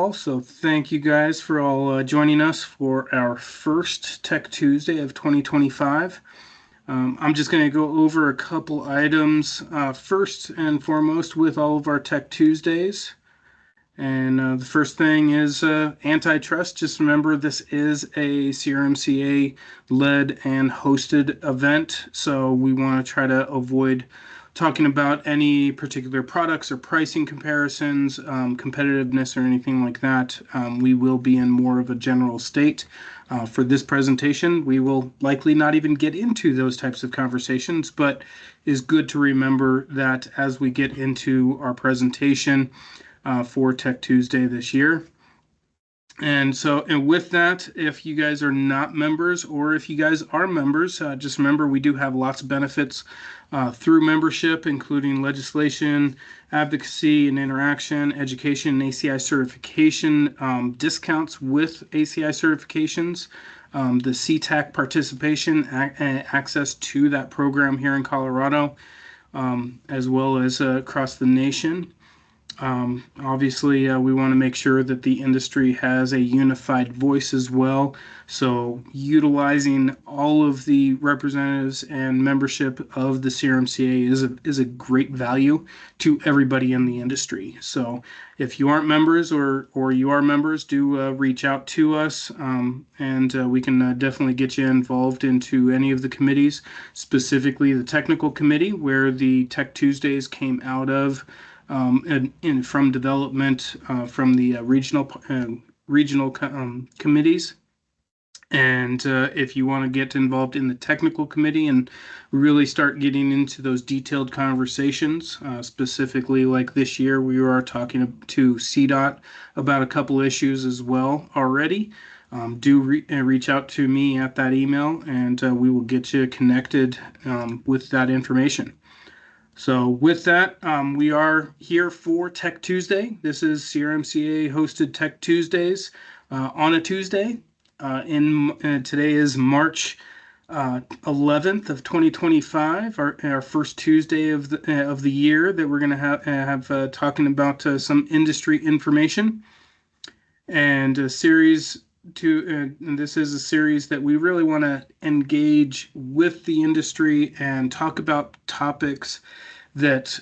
Also, thank you guys for all joining us for our first Tech Tuesday of 2025. I'm just going to go over a couple items first and foremost with all of our Tech Tuesdays. And the first thing is antitrust. Just remember, this is a CRMCA led and hosted event, so we want to try to avoid talking about any particular products or pricing comparisons, competitiveness, or anything like that. We will be in more of a general state. For this presentation, we will likely not even get into those types of conversations, but it's good to remember that as we get into our presentation for Tech Tuesday this year. And with that, if you guys are not members or if you guys are members, just remember we do have lots of benefits through membership, including legislation, advocacy and interaction, education, and ACI certification, discounts with ACI certifications, the CTAC participation, access to that program here in Colorado, as well as across the nation. Obviously, we want to make sure that the industry has a unified voice as well. So utilizing all of the representatives and membership of the CRMCA is a great value to everybody in the industry. So if you aren't members or you are members, do reach out to us, and we can definitely get you involved into any of the committees, specifically the technical committee where the Tech Tuesdays came out of. And from development from the regional committees. And if you want to get involved in the technical committee and really start getting into those detailed conversations, specifically like this year, we are talking to CDOT about a couple issues as well already. Do reach out to me at that email, and we will get you connected with that information. So with that, we are here for Tech Tuesday. This is CRMCA hosted Tech Tuesdays on a Tuesday. Today is March 11th of 2025, our first Tuesday of the year that we're going to have talking about some industry information and a series and this is a series that we really want to engage with the industry and talk about topics that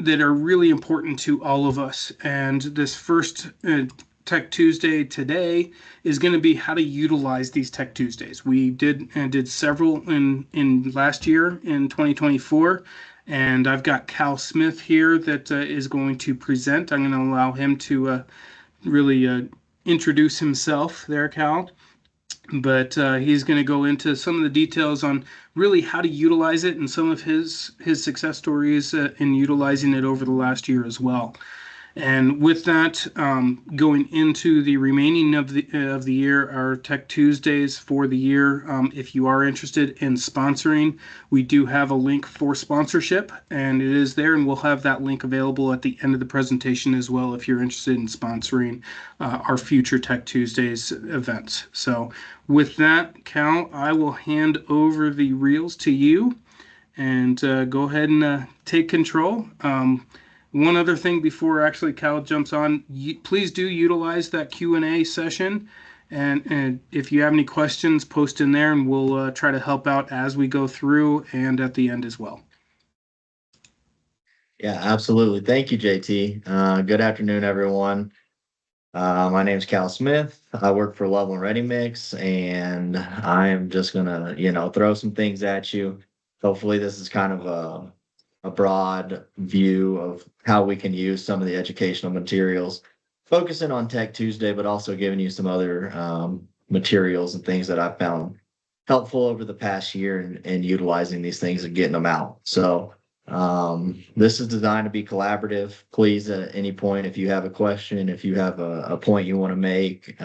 are really important to all of us. And this first Tech Tuesday today is going to be how to utilize these Tech Tuesdays. We did several in last year in 2024. And I've got Cal Smith here that is going to present. I'm going to allow him to really introduce himself there, Cal. But he's going to go into some of the details on really how to utilize it and some of his success stories in utilizing it over the last year as well. And with that, going into the remaining of the year, our Tech Tuesdays for the year, if you are interested in sponsoring, we do have a link for sponsorship, and it is there, and we'll have that link available at the end of the presentation as well if you're interested in sponsoring our future Tech Tuesdays events. So with that, Cal, I will hand over the reels to you, and go ahead and take control. One other thing before actually Cal jumps on, please do utilize that Q&A session. And if you have any questions, post in there and we'll try to help out as we go through and at the end as well. Yeah, absolutely. Thank you, JT. Good afternoon, everyone. My name is Cal Smith. I work for Level and Ready Mix, and I am just going to, throw some things at you. Hopefully this is kind of a broad view of how we can use some of the educational materials, focusing on Tech Tuesday, but also giving you some other materials and things that I've found helpful over the past year and utilizing these things and getting them out. So this is designed to be collaborative. Please, at any point, if you have a question, if you have a point you want to make,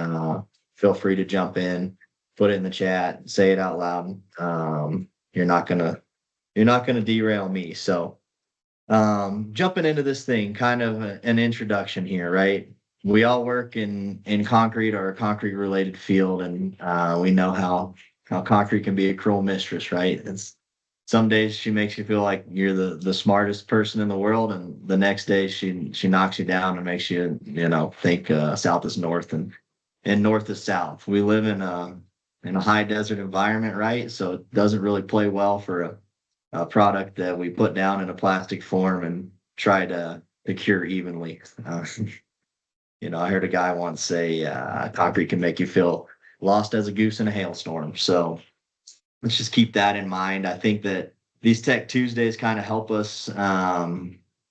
feel free to jump in, put it in the chat, say it out loud. You're not gonna derail me. So jumping into this thing, kind of an introduction here, right? We all work in concrete or a concrete related field, and we know how concrete can be a cruel mistress, right? It's some days she makes you feel like you're the smartest person in the world, and the next day she knocks you down and makes you think south is north and north is south. We live in a high desert environment, right? So it doesn't really play well for a product that we put down in a plastic form and try to cure evenly. I heard a guy once say concrete can make you feel lost as a goose in a hailstorm. So let's just keep that in mind. I think that these Tech Tuesdays kind of help us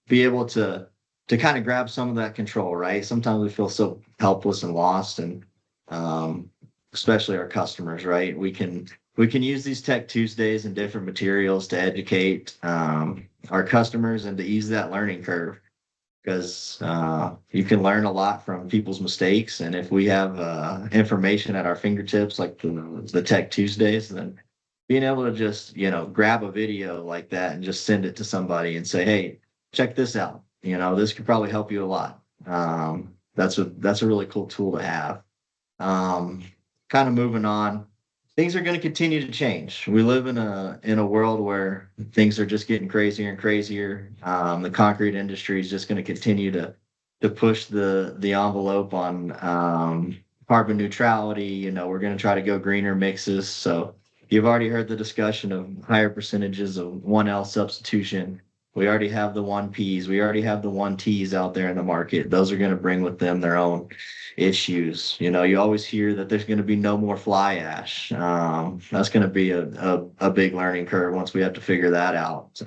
be able to kind of grab some of that control, right? Sometimes we feel so helpless and lost, and um, especially our customers, right? We can use these Tech Tuesdays and different materials to educate our customers and to ease that learning curve because you can learn a lot from people's mistakes. And if we have information at our fingertips, like the Tech Tuesdays, then being able to just, grab a video like that and just send it to somebody and say, hey, check this out. This could probably help you a lot. That's a really cool tool to have. Um, Kind of moving on, things are going to continue to change. We live in a world where things are just getting crazier and crazier. The concrete industry is just going to continue to push the envelope on carbon neutrality. We're going to try to go greener mixes. So you've already heard the discussion of higher percentages of 1L substitution. We already have the 1Ps. We already have the 1Ts out there in the market. Those are going to bring with them their own issues. You always hear that there's going to be no more fly ash. That's going to be a big learning curve once we have to figure that out.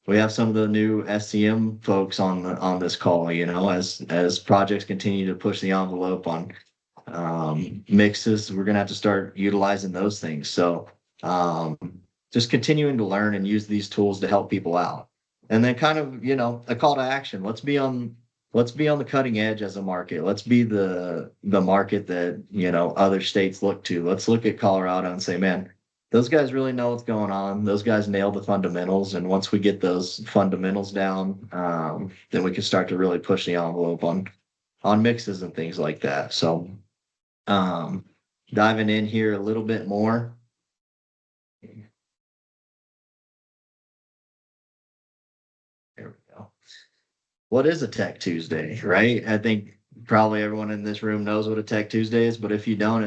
We have some of the new SCM folks on this call. As projects continue to push the envelope on mixes, we're going to have to start utilizing those things. So just continuing to learn and use these tools to help people out. And then kind of, a call to action. Let's be on the cutting edge as a market. Let's be the market that, other states look to. Let's look at Colorado and say, man, those guys really know what's going on. Those guys nail the fundamentals. And once we get those fundamentals down, then we can start to really push the envelope on mixes and things like that. So diving in here a little bit more. There we go. What is a Tech Tuesday, right? I think probably everyone in this room knows what a Tech Tuesday is, but if you don't,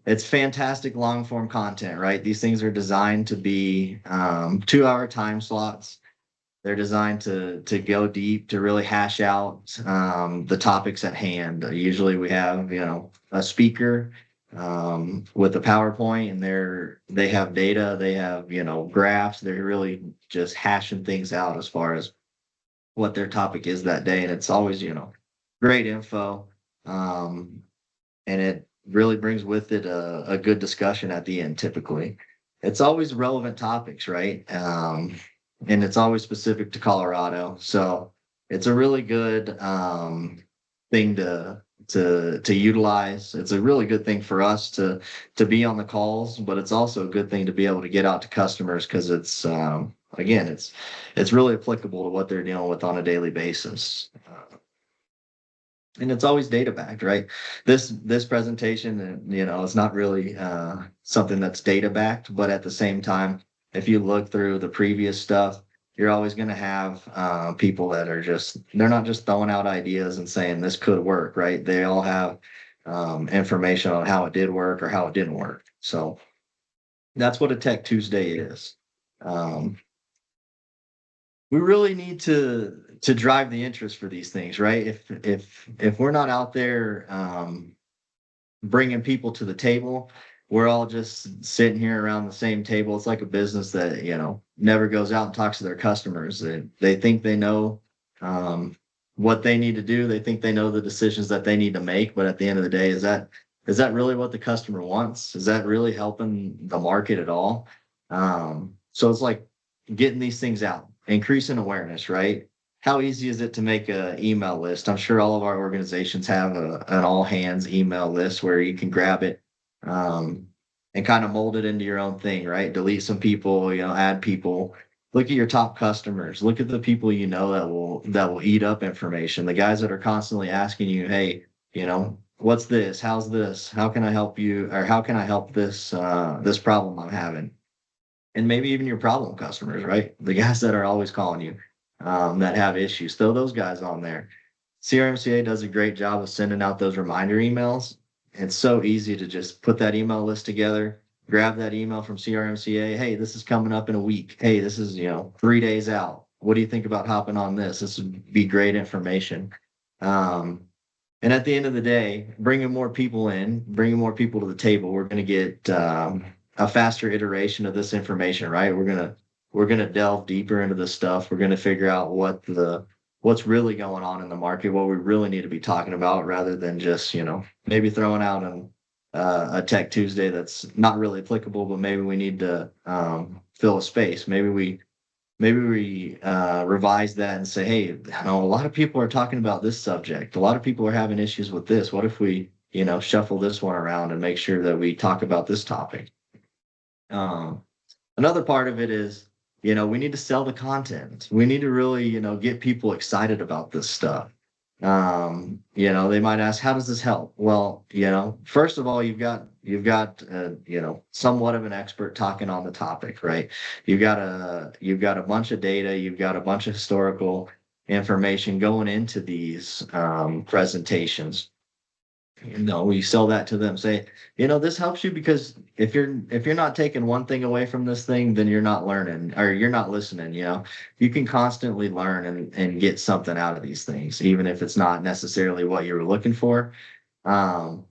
it's fantastic long form content, right? These things are designed to be 2-hour time slots. They're designed to go deep, to really hash out the topics at hand. Usually we have, a speaker with a PowerPoint, and they have data, they have, graphs. They're really just hashing things out as far as what their topic is that day. And it's always, great info. And it really brings with it a good discussion at the end, typically. It's always relevant topics, right? And it's always specific to Colorado. So it's a really good thing to utilize. It's a really good thing for us to be on the calls, but it's also a good thing to be able to get out to customers because it's again, it's really applicable to what they're dealing with on a daily basis. And it's always data backed, right? This presentation, it's not really something that's data backed, but at the same time, if you look through the previous stuff, you're always going to have people that are they're not just throwing out ideas and saying this could work, right? They all have information on how it did work or how it didn't work. So that's what a Tech Tuesday is. We really need to drive the interest for these things, right? If we're not out there bringing people to the table, we're all just sitting here around the same table. It's like a business that never goes out and talks to their customers. They think they know what they need to do. They think they know the decisions that they need to make. But at the end of the day, is that really what the customer wants? Is that really helping the market at all? So it's like getting these things out, increasing awareness, right? How easy is it to make an email list? I'm sure all of our organizations have an all hands email list where you can grab it and kind of mold it into your own thing, right? Delete some people, add people. Look at your top customers. Look at the people that will eat up information. The guys that are constantly asking you, hey, what's this? How's this? How can I help you? Or how can I help this problem I'm having? and maybe even your problem customers, right? The guys that are always calling you, that have issues. Throw those guys on there. CRMCA does a great job of sending out those reminder emails. It's so easy to just put that email list together, grab that email from CRMCA. Hey, this is coming up in a week. Hey, this is, 3 days out. What do you think about hopping on this? This would be great information. Um, and at the end of the day, bringing more people in, bringing more people to the table, we're going to get a faster iteration of this information, right? We're gonna delve deeper into this stuff. We're going to figure out what's really going on in the market, what we really need to be talking about, rather than just maybe throwing out a Tech Tuesday that's not really applicable, but maybe we need to fill a space. Maybe we revise that and say, hey, a lot of people are talking about this subject. A lot of people are having issues with this. What if we, shuffle this one around and make sure that we talk about this topic? Um, Another part of it is, we need to sell the content. We need to really, get people excited about this stuff. They might ask, how does this help? Well, first of all, you've got somewhat of an expert talking on the topic, right? You've got a bunch of data, you've got a bunch of historical information going into these presentations. We sell that to them, say, this helps you because if you're not taking one thing away from this thing, then you're not learning or you're not listening. You can constantly learn and get something out of these things, even if it's not necessarily what you were looking for. um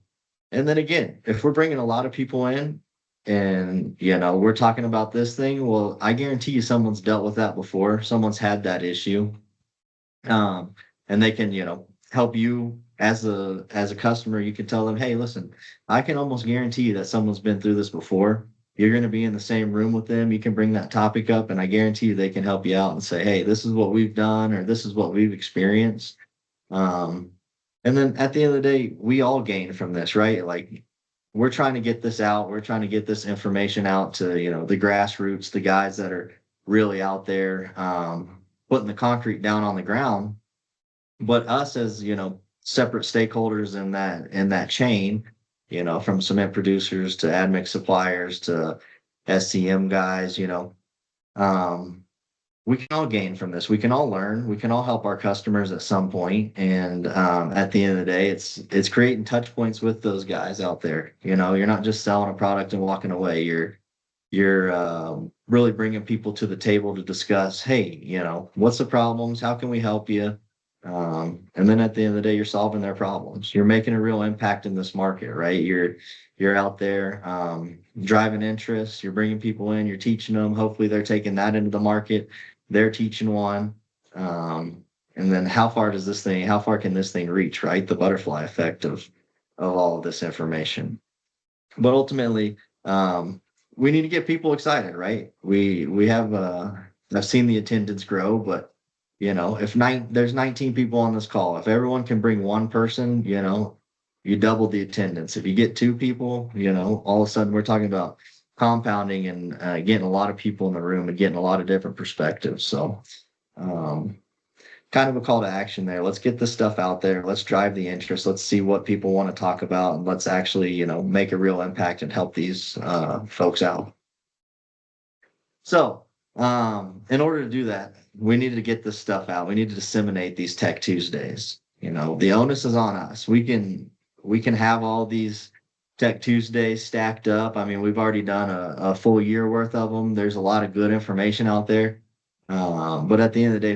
and then again, if we're bringing a lot of people in and we're talking about this thing, well, I guarantee you someone's dealt with that before, someone's had that issue. um, and they can help you as a customer. You can tell them, hey, listen, I can almost guarantee you that someone's been through this before. You're going to be in the same room with them, you can bring that topic up, and I guarantee you they can help you out and say, hey, this is what we've done or this is what we've experienced. um, and then at the end of the day, we all gain from this, right? Like, we're trying to get this out, we're trying to get this information out to the grassroots, the guys that are really out there, putting the concrete down on the ground. But us as separate stakeholders in that chain, from cement producers to admix suppliers to SCM guys, um, we can all gain from this. We can all learn. We can all help our customers at some point. And at the end of the day, it's creating touch points with those guys out there. You're not just selling a product and walking away. You're really bringing people to the table to discuss, hey, what's the problems? How can we help you? And then at the end of the day, you're solving their problems. You're making a real impact in this market, right? You're out there driving interest. You're bringing people in. You're teaching them. Hopefully, they're taking that into the market. They're teaching one. And then how far can this thing reach, right? The butterfly effect of all of this information. But ultimately, we need to get people excited, right? We have I've seen the attendance grow, but if there's 19 people on this call, if everyone can bring one person, you double the attendance. If you get two people, all of a sudden we're talking about compounding and getting a lot of people in the room and getting a lot of different perspectives. So, um, kind of a call to action there. Let's get this stuff out there. Let's drive the interest. Let's see what people want to talk about, and let's actually, make a real impact and help these folks out. So, in order to do that, we needed to get this stuff out. We need to disseminate these Tech Tuesdays. The onus is on us. We can have all these Tech Tuesdays stacked up. I mean, we've already done a full year worth of them. There's a lot of good information out there. But at the end of the day,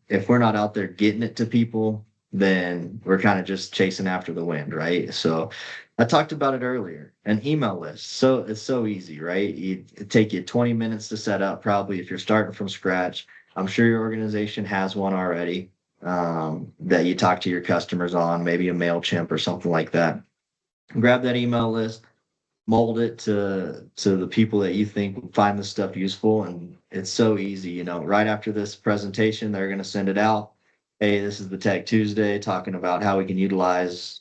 if we're not out there getting it to people, then we're kind of just chasing after the wind, right? So I talked about it earlier, an email list. So it's so easy, right? It take you 20 minutes to set up, probably if you're starting from scratch. I'm sure your organization has one already, that you talk to your customers on, maybe a MailChimp or something like that. Grab that email list, mold it to the people that you think would find this stuff useful. And it's so easy. Right after this presentation, they're going to send it out. Hey, this is the Tech Tuesday, talking about how we can utilize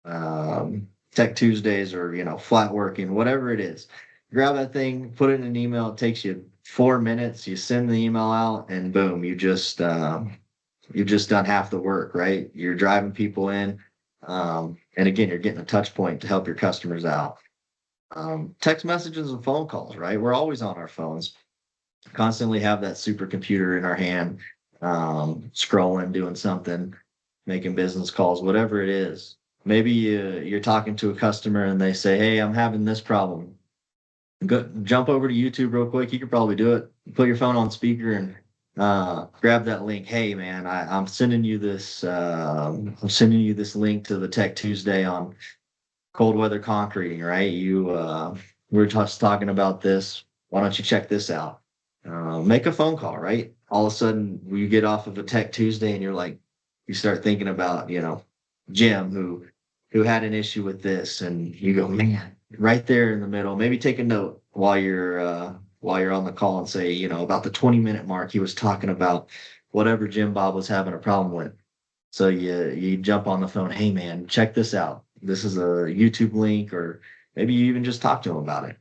Tech Tuesdays, or flat working, whatever it is. Grab that thing, put it in an email. It takes you 4 minutes. You send the email out, and boom, you've just done half the work, right? You're driving people in, and again, you're getting a touch point to help your customers out. Text messages and phone calls, right? We're always on our phones, constantly have that supercomputer in our hand, scrolling, doing something, making business calls, whatever it is. Maybe you're talking to a customer and they say, "Hey, I'm having this problem." Go jump over to YouTube real quick. You could probably do it. Put your phone on speaker and grab that link. Hey, man, I'm sending you this. I'm sending you this link to the Tech Tuesday on cold weather concreting. Right? We were just talking about this. Why don't you check this out? Make a phone call. Right? All of a sudden, you get off of a Tech Tuesday and you're like, you start thinking about Jim who had an issue with this, and you go, man, right there in the middle. Maybe take a note while you're on the call and say, about the 20-minute mark, he was talking about whatever Jim Bob was having a problem with. So you jump on the phone, hey man, check this out. This is a YouTube link, or maybe you even just talk to him about it.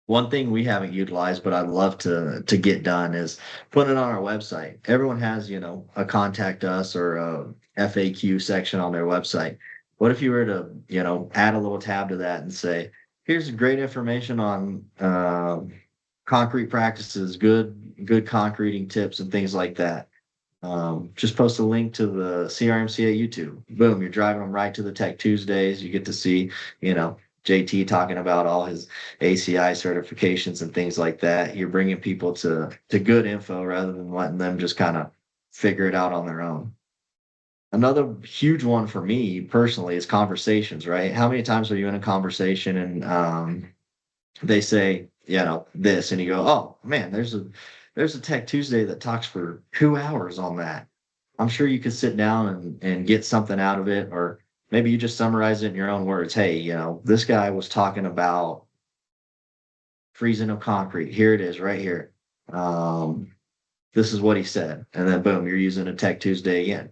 One thing we haven't utilized, but I'd love to get done is put it on our website. Everyone has, a contact us or a FAQ section on their website. What if you were to, add a little tab to that and say, here's great information on concrete practices, good concreting tips and things like that. Just post a link to the CRMCA YouTube. Boom, you're driving them right to the Tech Tuesdays. You get to see, JT talking about all his ACI certifications and things like that. You're bringing people to good info rather than letting them just kind of figure it out on their own. Another huge one for me personally is conversations, right? How many times are you in a conversation and they say, this, and you go, oh man, there's a Tech Tuesday that talks for 2 hours on that. I'm sure you could sit down and get something out of it, or maybe you just summarize it in your own words. Hey, this guy was talking about freezing of concrete. Here it is right here. This is what he said. And then boom, you're using a Tech Tuesday again.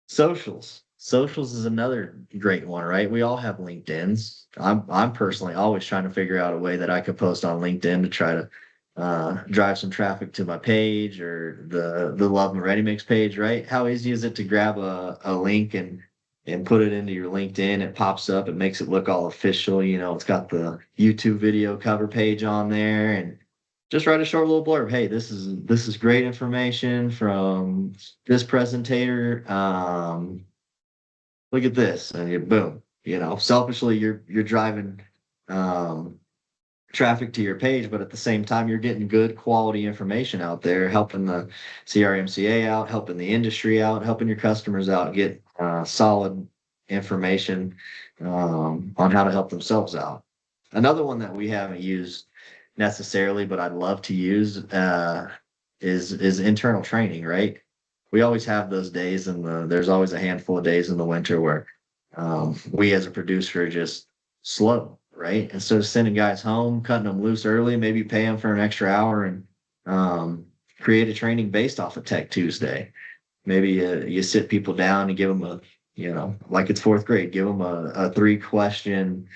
Socials. Socials is another great one, right? We all have LinkedIn's. I'm personally always trying to figure out a way that I could post on LinkedIn to try to drive some traffic to my page or the Love and Ready Mix page, right? How easy is it to grab a link and put it into your LinkedIn? It pops up, it makes it look all official. It's got the YouTube video cover page on there, and just write a short little blurb. Hey, this is great information from this presentator. Look at this, and boom. Selfishly, you're driving um, traffic to your page, but at the same time, you're getting good quality information out there, helping the CRMCA out, helping the industry out, helping your customers out get solid information on how to help themselves out. Another one that we haven't used necessarily, but I'd love to use is internal training, right? We always have those days, and there's always a handful of days in the winter where we as a producer are just slow, right? Instead of sending guys home, cutting them loose early, maybe pay them for an extra hour and create a training based off of Tech Tuesday. Maybe you sit people down and give them like it's fourth grade, give them a 3-question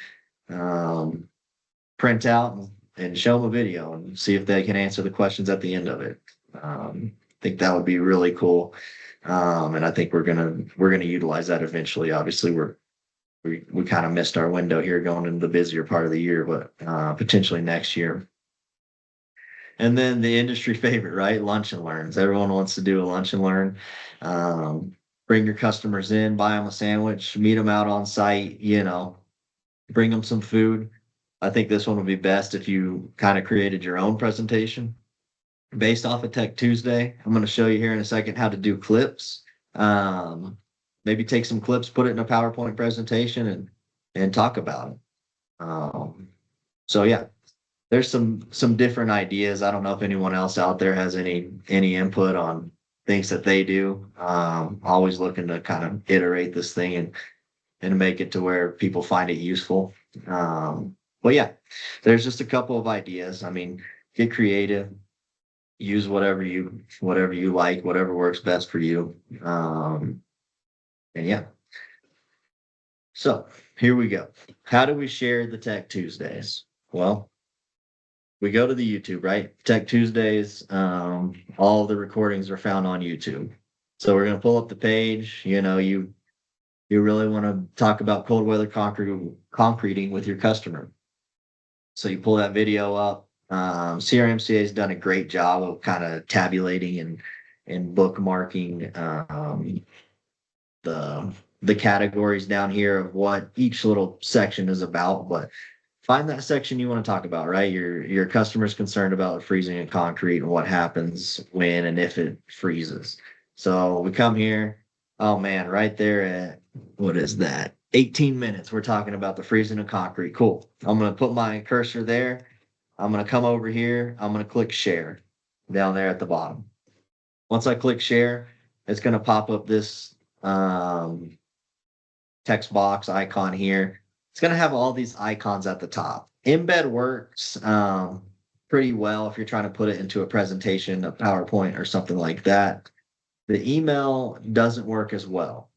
printout and show them a video and see if they can answer the questions at the end of it. I think that would be really cool. And I think we're gonna utilize that eventually. Obviously, we kind of missed our window here going into the busier part of the year, but potentially next year. And then the industry favorite, right? Lunch and learns. Everyone wants to do a lunch and learn. Bring your customers in, buy them a sandwich, meet them out on site, bring them some food. I think this one would be best if you kind of created your own presentation based off of Tech Tuesday. I'm going to show you here in a second how to do clips. Maybe take some clips, put it in a PowerPoint presentation, and talk about it. So yeah, there's some different ideas. I don't know if anyone else out there has any input on things that they do. Always looking to kind of iterate this thing and make it to where people find it useful. But yeah, there's just a couple of ideas. I mean, get creative, use whatever you like, whatever works best for you. And yeah. So here we go. How do we share the Tech Tuesdays? Well, we go to the YouTube, right? Tech Tuesdays, all the recordings are found on YouTube. So we're going to pull up the page. You really want to talk about cold weather concreting with your customer. So you pull that video up. CRMCA has done a great job of kind of tabulating and bookmarking the the categories down here of what each little section is about. But find that section you want to talk about, right? Your customer's concerned about freezing in concrete and what happens when and if it freezes. So we come here. Oh man, right there at what is that? 18 minutes. We're talking about the freezing of concrete. Cool. I'm gonna put my cursor there. I'm gonna come over here. I'm gonna click share down there at the bottom. Once I click share, it's gonna pop up this text box icon here. It's going to have all these icons at the top. Embed works pretty well if you're trying to put it into a presentation, a PowerPoint, or something like that. The email doesn't work as well.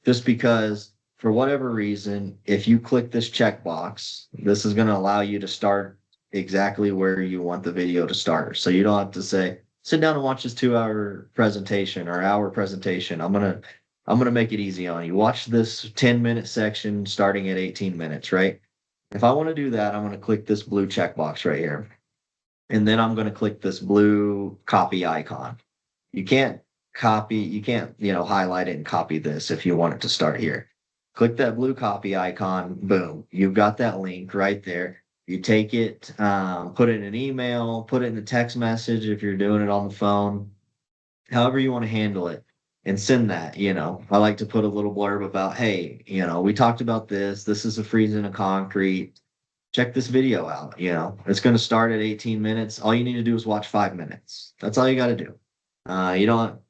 Just because, for whatever reason, if you click this checkbox, this is going to allow you to start exactly where you want the video to start. So you don't have to say, sit down and watch this 2 hour presentation or hour presentation. I'm gonna make it easy on you. Watch this 10-minute section starting at 18 minutes, right? If I want to do that, I'm going to click this blue checkbox right here. And then I'm going to click this blue copy icon. You can't you can't, highlight it and copy this if you want it to start here. Click that blue copy icon, boom. You've got that link right there. You take it, put it in an email, put it in a text message if you're doing it on the phone, however you want to handle it and send that. I like to put a little blurb about, hey, we talked about this. This is a freezing of concrete. Check this video out. It's going to start at 18 minutes. All you need to do is watch 5 minutes. That's all you got to do.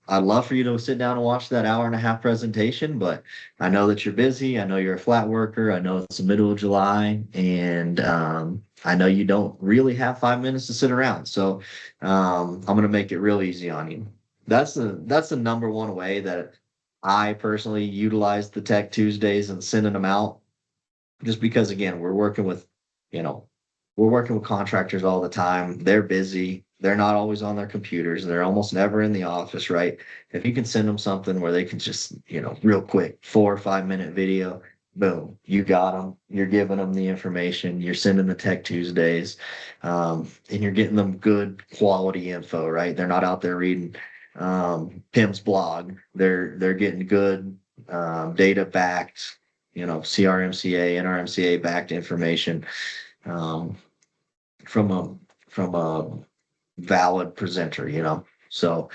I'd love for you to sit down and watch that hour and a half presentation, but I know that you're busy. I know you're a flat worker. I know it's the middle of July, and I know you don't really have 5 minutes to sit around. So I'm going to make it real easy on you. That's the number one way that I personally utilize the Tech Tuesdays and sending them out. Just because, again, you know, we're working with contractors all the time. They're busy. They're not always on their computers. They're almost never in the office, right? If you can send them something where they can just, real quick, 4 or 5 minute video, boom, you got them. You're giving them the information. You're sending the Tech Tuesdays, and you're getting them good quality info, right? They're not out there reading Pim's blog. They're getting good data backed, CRMCA, NRMCA backed information um, from a valid presenter. So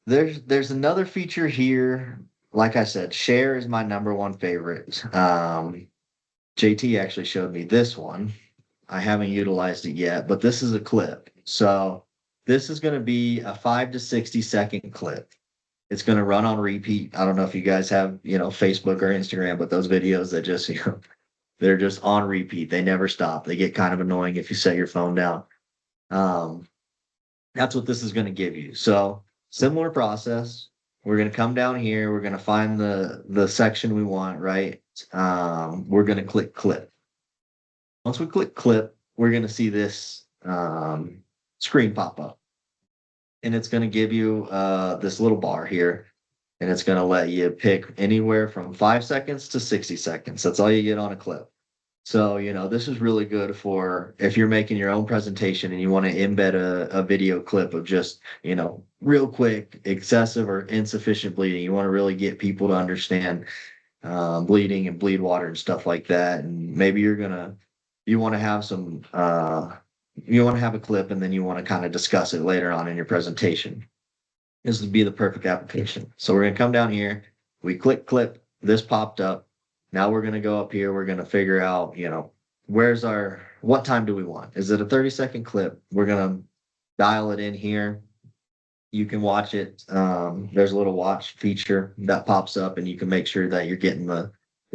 there's another feature here. Like I said, share is my number one favorite. JT actually showed me this one. I haven't utilized it yet, but this is a clip. So this is going to be a 5 to 60 second clip. It's going to run on repeat. I don't know if you guys have, Facebook or Instagram, but those videos that just, they're just on repeat. They never stop. They get kind of annoying if you set your phone down. That's what this is going to give you. So similar process. We're going to come down here. We're going to find the section we want, right? We're going to click clip. Once we click clip, we're going to see this screen pop up. And it's going to give you this little bar here. And it's going to let you pick anywhere from 5 seconds to 60 seconds. That's all you get on a clip. So, this is really good for if you're making your own presentation and you want to embed a video clip of just, real quick, excessive or insufficient bleeding. You want to really get people to understand bleeding and bleed water and stuff like that. And maybe you want to have a clip and then you want to kind of discuss it later on in your presentation. This would be the perfect application. So we're going to come down here. We click clip. This popped up. Now we're going to go up here. We're going to figure out, what time do we want? Is it a 30-second clip? We're going to dial it in here. You can watch it. There's a little watch feature that pops up and you can make sure that you're getting the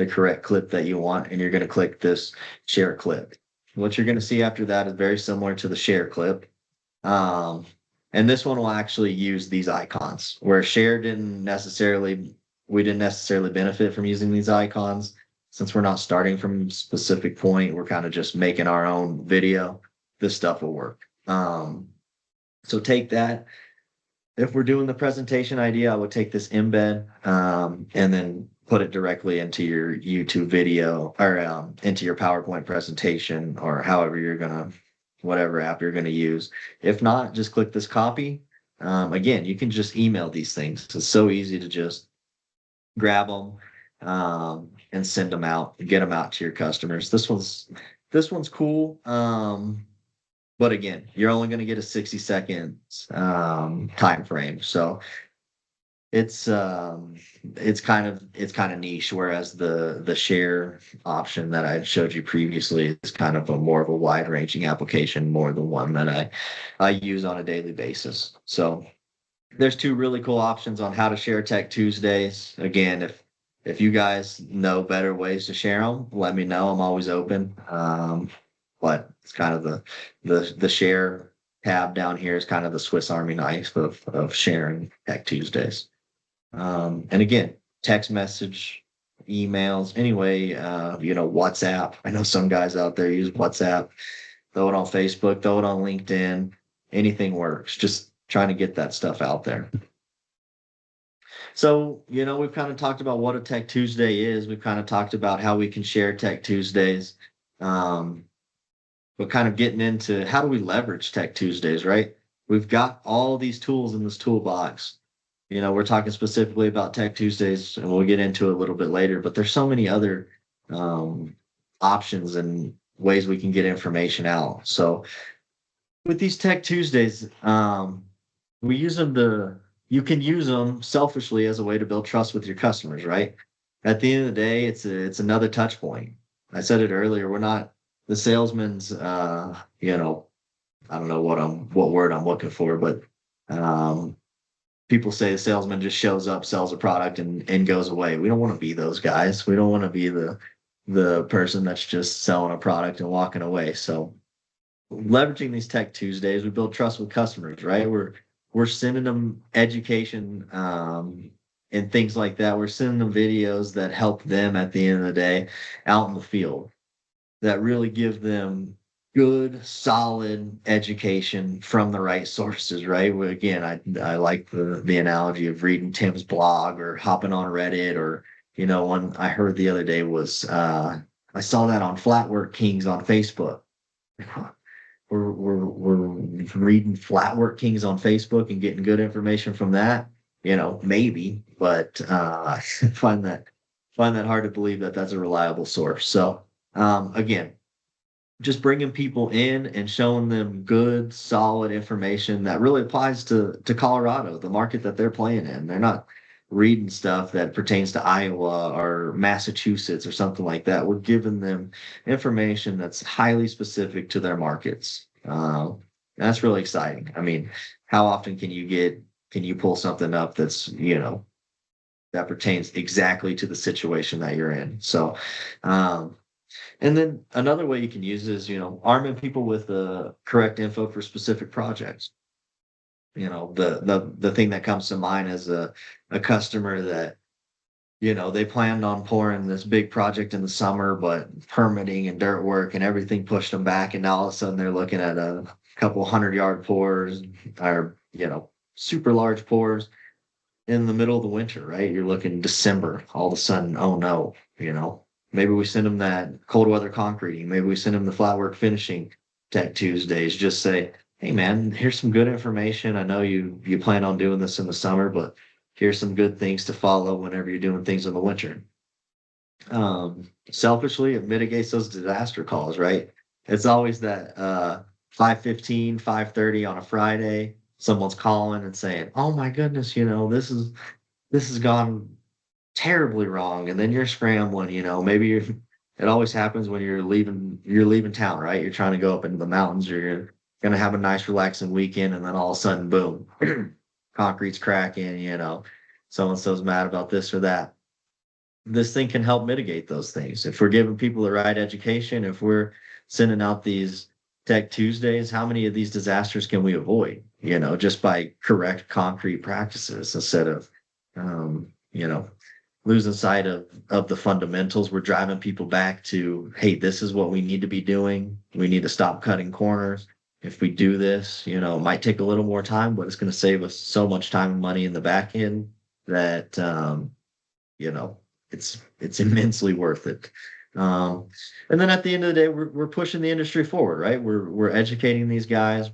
correct clip that you want. And you're going to click this share clip. What you're going to see after that is very similar to the share clip. And this one will actually use these icons where share we didn't necessarily benefit from using these icons since we're not starting from a specific point. We're kind of just making our own video. This stuff will work. So take that. If we're doing the presentation idea, I would take this embed and then put it directly into your YouTube video or into your PowerPoint presentation or however you're gonna, whatever app you're gonna use. If not, just click this copy. Again, you can just email these things. It's so easy to just grab them and send them out, get them out to your customers. This one's cool. But again, you're only going to get a 60 seconds time frame. So it's kind of niche, whereas the share option that I showed you previously is kind of a more of a wide ranging application, more than one that I use on a daily basis. So there's two really cool options on how to share Tech Tuesdays. Again, if you guys know better ways to share them, let me know. I'm always open. But it's kind of the share tab down here is kind of the Swiss Army knife of sharing Tech Tuesdays. And again, text message, emails, anyway, WhatsApp. I know some guys out there use WhatsApp. Throw it on Facebook, throw it on LinkedIn. Anything works. Just trying to get that stuff out there. So, we've kind of talked about what a Tech Tuesday is. We've kind of talked about how we can share Tech Tuesdays. Um, but kind of getting into how do we leverage Tech Tuesdays, right? We've got all these tools in this toolbox. We're talking specifically about Tech Tuesdays, and we'll get into it a little bit later, but there's so many other options and ways we can get information out. So with these Tech Tuesdays, we use them you can use them selfishly as a way to build trust with your customers, right? At the end of the day, it's another touch point. I said it earlier, we're not the salesman's, I don't know what word I'm looking for, but people say the salesman just shows up, sells a product and goes away. We don't want to be those guys. We don't want to be the person that's just selling a product and walking away. So leveraging these Tech Tuesdays, we build trust with customers, right? We're sending them education and things like that. We're sending them videos that help them at the end of the day out in the field that really give them good, solid education from the right sources, right? Well, again, I like the analogy of reading Tim's blog or hopping on Reddit or, one I heard the other day was I saw that on Flatwork Kings on Facebook. We're reading Flatwork Kings on Facebook and getting good information from that, maybe, but I find that hard to believe that that's a reliable source. So again, just bringing people in and showing them good, solid information that really applies to Colorado, the market that they're playing in. They're not reading stuff that pertains to Iowa or Massachusetts or something like that. We're giving them information that's highly specific to their markets. That's really exciting. I mean, how often can you pull something up that's, that pertains exactly to the situation that you're in? So, and then another way you can use is, arming people with the correct info for specific projects. The thing that comes to mind is a customer that, they planned on pouring this big project in the summer, but permitting and dirt work and everything pushed them back. And now all of a sudden they're looking at a couple 100-yard pours or, super large pours in the middle of the winter, right? You're looking December, all of a sudden, oh no, maybe we send them that cold weather concreting. Maybe we send them the flat work finishing Tech Tuesdays. Just say, hey man, here's some good information. I know you plan on doing this in the summer, but here's some good things to follow whenever you're doing things in the winter. Selfishly, it mitigates those disaster calls, right? It's always that 5:15, 5:30 on a Friday, someone's calling and saying, oh my goodness, this has gone terribly wrong, and then you're scrambling, maybe it always happens when you're leaving town, right? You're trying to go up into the mountains, you're gonna have a nice relaxing weekend, and then all of a sudden boom, concrete's cracking, so and so's mad about this or that. This thing can help mitigate those things if we're giving people the right education. If we're sending out these Tech Tuesdays, how many of these disasters can we avoid, just by correct concrete practices instead of you know losing sight of the fundamentals. We're driving people back to, hey, this is what we need to be doing. We need to stop cutting corners. If we do this, it might take a little more time, but it's going to save us so much time and money in the back end that, you know, it's immensely worth it. Um, and then at the end of the day, we're pushing the industry forward, right? We're educating these guys,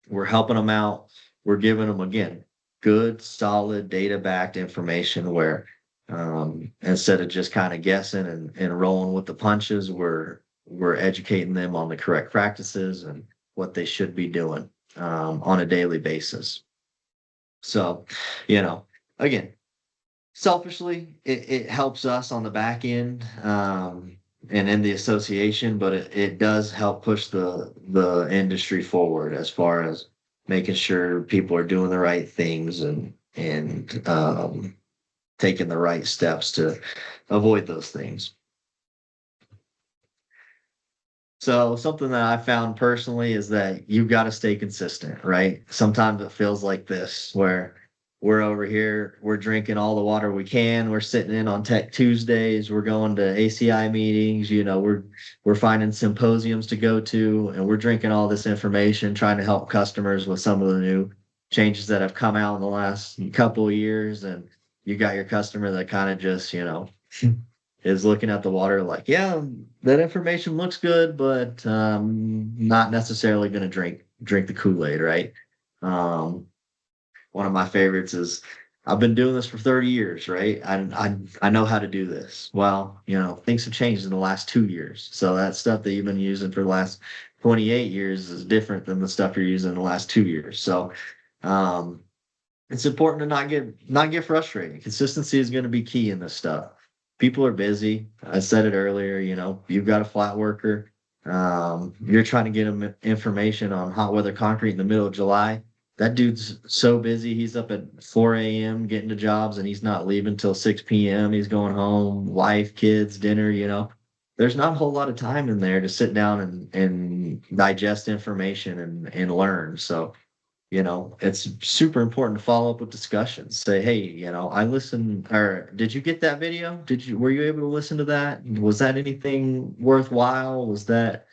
we're helping them out, we're giving them again good, solid, data backed information where instead of just kind of guessing and rolling with the punches, we're educating them on the correct practices and what they should be doing on a daily basis. So, you know, again, selfishly, it helps us on the back end and in the association, but it does help push the industry forward as far as making sure people are doing the right things and taking the right steps to avoid those things. So something that I found personally is that you've got to stay consistent, right? Sometimes it feels like this where we're over here, we're drinking all the water we can, we're sitting in on Tech Tuesdays, we're going to ACI meetings, we're finding symposiums to go to, and we're drinking all this information, trying to help customers with some of the new changes that have come out in the last couple of years. And you got your customer that kind of just, is looking at the water like, yeah, that information looks good, but not necessarily going to drink the Kool-Aid, right? Um, One of my favorites is I've been doing this for 30 years, right? I know how to do this. Well, things have changed in the last 2 years. So that stuff that you've been using for the last 28 years is different than the stuff you're using in the last 2 years. So um, it's important to not get frustrated. Consistency is going to be key in this stuff. People are busy. I said it earlier, you've got a flat worker. You're trying to get them information on hot weather concrete in the middle of July. That dude's so busy. He's up at 4 a.m. getting to jobs and he's not leaving till 6 p.m. He's going home, wife, kids, dinner. There's not a whole lot of time in there to sit down and digest information and learn. So it's super important to follow up with discussions. Say, hey, I listened, or did you get that video? Were you able to listen to that? Was that anything worthwhile? Was that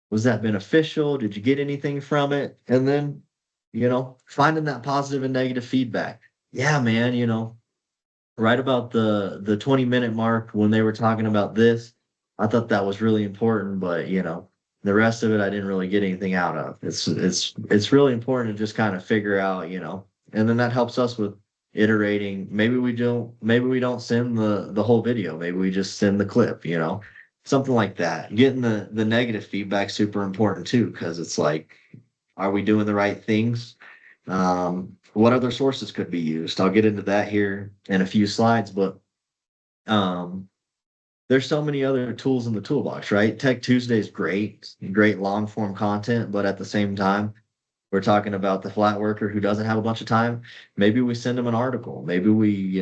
beneficial? Did you get anything from it? And then, finding that positive and negative feedback. Yeah, man, right about the 20-minute mark when they were talking about this, I thought that was really important, but the rest of it I didn't really get anything out of. It's really important to just kind of figure out, and then that helps us with iterating. Maybe we don't send the whole video. Maybe we just send the clip, something like that. Getting the negative feedback super important too, because it's like, are we doing the right things? What other sources could be used? I'll get into that here in a few slides, but um, there's so many other tools in the toolbox, right? Tech Tuesday is great long form content, but at the same time, we're talking about the flat worker who doesn't have a bunch of time. Maybe we send them an article. Maybe we,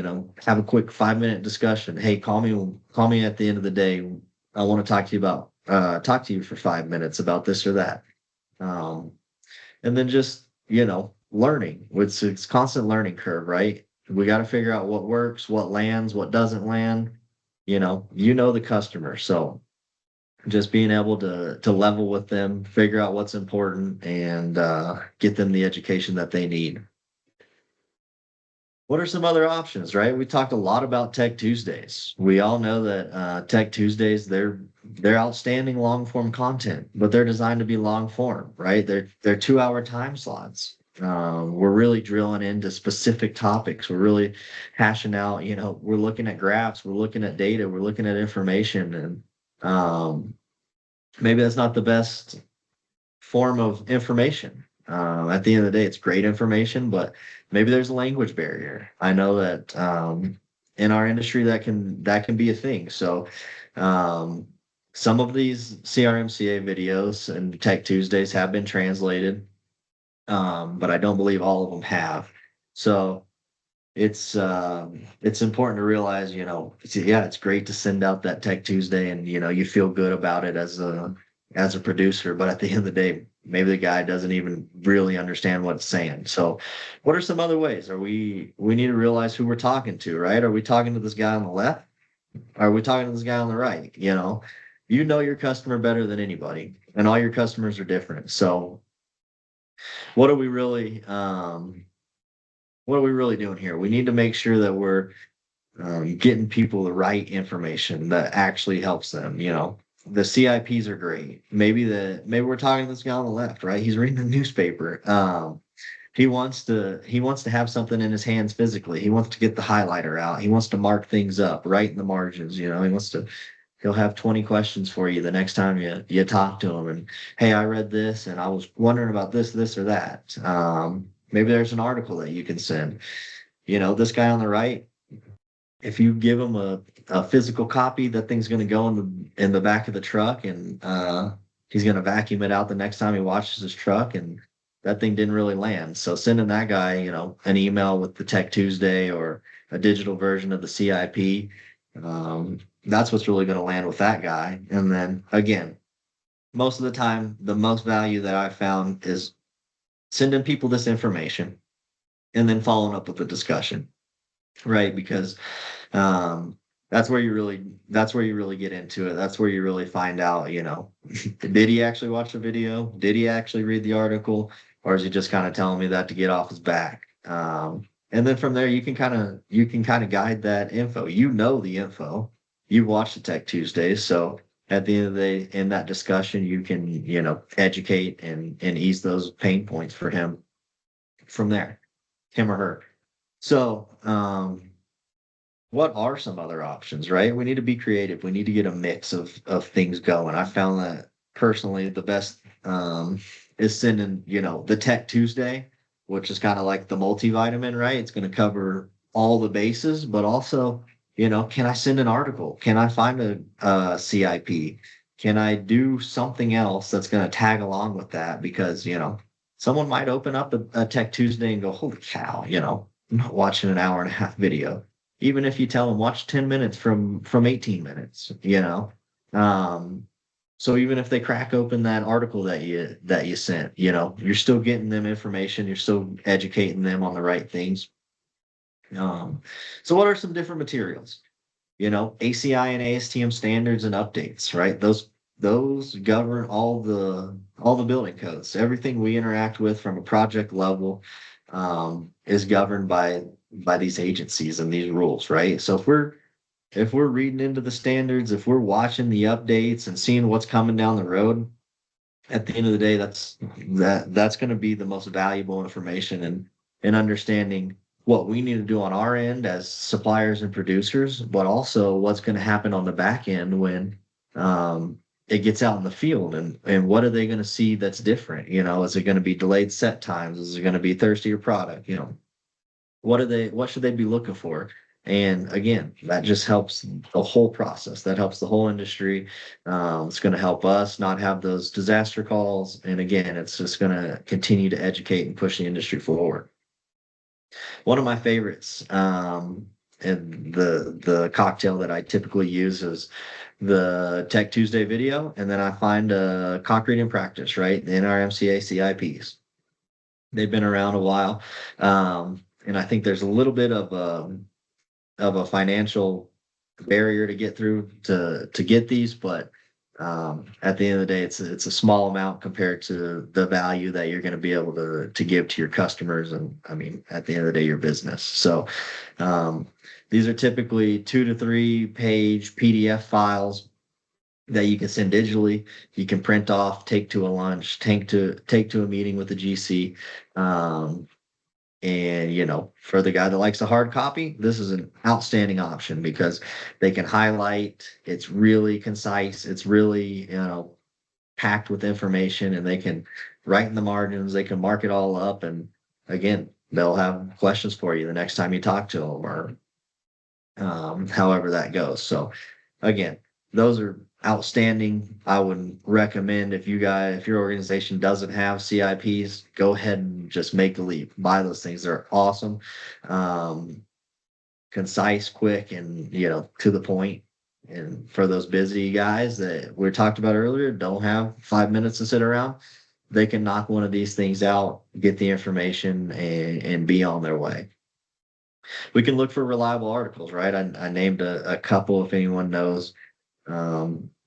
have a quick 5-minute discussion. Hey, call me at the end of the day. I want to talk to you for 5 minutes about this or that. Um, and then just learning. It's constant learning curve, right? We got to figure out what works, what lands, what doesn't land. The customer, so just being able to level with them, figure out what's important, and get them the education that they need. What are some other options, right? We talked a lot about Tech Tuesdays. We all know that Tech Tuesdays, they're outstanding long form content, but they're designed to be long form, right? They're 2-hour time slots. We're really drilling into specific topics. We're really hashing out, we're looking at graphs, we're looking at data, we're looking at information, and maybe that's not the best form of information. At the end of the day, it's great information, but maybe there's a language barrier. I know that in our industry that can be a thing. So um, some of these CRMCA videos and Tech Tuesdays have been translated, but I don't believe all of them have. So it's important to realize, yeah, it's great to send out that Tech Tuesday and you feel good about it as a producer, but at the end of the day, maybe the guy doesn't even really understand what it's saying. So what are some other ways? We need to realize who we're talking to, right? Are we talking to this guy on the left? Are we talking to this guy on the right? You know your customer better than anybody, and all your customers are different. So what are we really what are we really doing here? We need to make sure that we're getting people the right information that actually helps them. The CIPs are great. Maybe we're talking to this guy on the left, right? He's reading the newspaper. He wants to have something in his hands physically. He wants to get the highlighter out. He wants to mark things up right in the margins. He'll have 20 questions for you the next time you talk to him. And hey, I read this and I was wondering about this or that. Maybe there's an article that you can send. This guy on the right, if you give him a physical copy, that thing's going to go in the back of the truck, and he's going to vacuum it out the next time he washes his truck, and that thing didn't really land. So sending that guy, an email with the Tech Tuesday or a digital version of the CIP, that's what's really going to land with that guy. And then again, most of the time, the most value that I found is sending people this information and then following up with a discussion, right? Because um, that's where you really get into it. That's where you really find out, did he actually watch the video? Did he actually read the article? Or is he just kind of telling me that to get off his back? And then from there, you can kind of guide that info. The info. You watched the Tech Tuesdays, so at the end of the day, in that discussion, you can educate and ease those pain points for him from there, him or her. So, what are some other options, right? We need to be creative. We need to get a mix of things going. I found that personally the best is sending, the Tech Tuesday, which is kind of like the multivitamin, right? It's going to cover all the bases, but also, can I send an article? Can I find a CIP? Can I do something else that's going to tag along with that? Because, someone might open up a Tech Tuesday and go, holy cow, I'm not watching an hour and a half video, even if you tell them watch 10 minutes from 18 minutes. So even if they crack open that article that you sent, you're still getting them information, you're still educating them on the right things. So what are some different materials? ACI and ASTM standards and updates, right? Those govern all the building codes. Everything we interact with from a project level is governed by these agencies and these rules, right? So if we're reading into the standards, if we're watching the updates and seeing what's coming down the road, at the end of the day, that's going to be the most valuable information and understanding what we need to do on our end as suppliers and producers, but also what's going to happen on the back end when it gets out in the field, and what are they going to see that's different? Is it going to be delayed set times? Is it going to be thirstier product? What should they be looking for? And again, that just helps the whole process. That helps the whole industry. It's going to help us not have those disaster calls. And again, it's just going to continue to educate and push the industry forward. One of my favorites, and the cocktail that I typically use is the Tech Tuesday video, and then I find Concrete in Practice, right? The NRMCA CIPs. They've been around a while, and I think there's a little bit of a financial barrier to get through to get these, but at the end of the day, it's a small amount compared to the value that you're going to be able to give to your customers, and I mean, at the end of the day, your business. So these are typically 2 to 3 page PDF files that you can send digitally. You can print off, take to a lunch, take to a meeting with the GC. And for the guy that likes a hard copy, this is an outstanding option because they can highlight. It's really concise. It's really, packed with information, and they can write in the margins. They can mark it all up. And again, they'll have questions for you the next time you talk to them, or however that goes. So again, those are outstanding. I would recommend, if your organization doesn't have CIPs, go ahead and just make the leap. Buy those things. They're awesome, concise, quick, and to the point. And for those busy guys that we talked about earlier, don't have 5 minutes to sit around, they can knock one of these things out, get the information, and be on their way. We can look for reliable articles, right? I named a couple, if anyone knows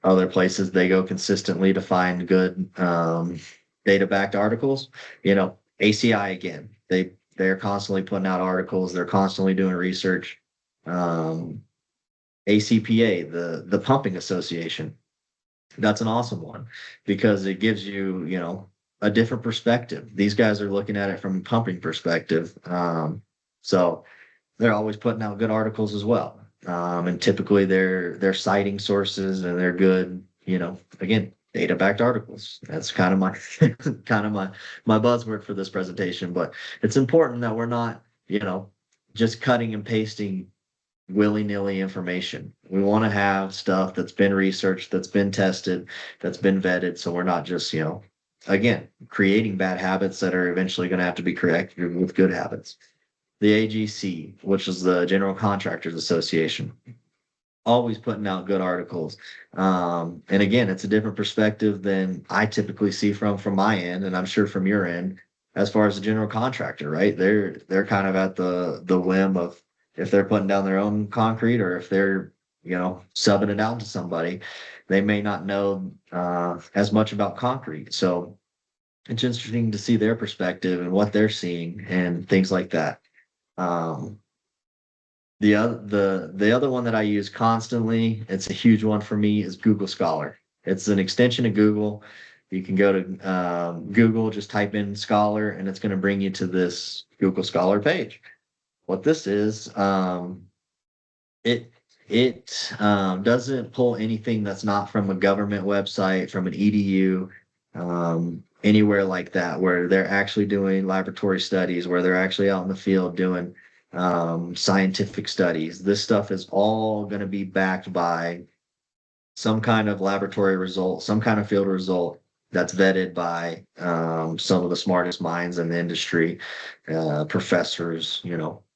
other places they go consistently to find good data-backed articles. ACI, again, they're constantly putting out articles. They're constantly doing research. Um, ACPA, the pumping association. That's an awesome one because it gives you, a different perspective. These guys are looking at it from a pumping perspective. So they're always putting out good articles as well. And typically they're citing sources and they're good, again, data backed articles. That's kind of my kind of my buzzword for this presentation. But it's important that we're not, just cutting and pasting willy-nilly information. We want to have stuff that's been researched, that's been tested, that's been vetted. So we're not just, again, creating bad habits that are eventually going to have to be corrected with good habits. The AGC, which is the General Contractors Association, always putting out good articles. And again, it's a different perspective than I typically see from my end, and I'm sure from your end, as far as the general contractor, right? They're kind of at the whim of if they're putting down their own concrete or if they're, subbing it out to somebody, they may not know as much about concrete. So it's interesting to see their perspective and what they're seeing and things like that. Um, the other one that I use constantly, it's a huge one for me, is Google Scholar. It's an extension of Google. You can go to Google, just type in Scholar, and it's going to bring you to this Google Scholar page. What this is, it doesn't pull anything that's not from a government website, from an EDU, anywhere like that, where they're actually doing laboratory studies, where they're actually out in the field doing scientific studies. This stuff is all going to be backed by some kind of laboratory result, some kind of field result that's vetted by some of the smartest minds in the industry, professors,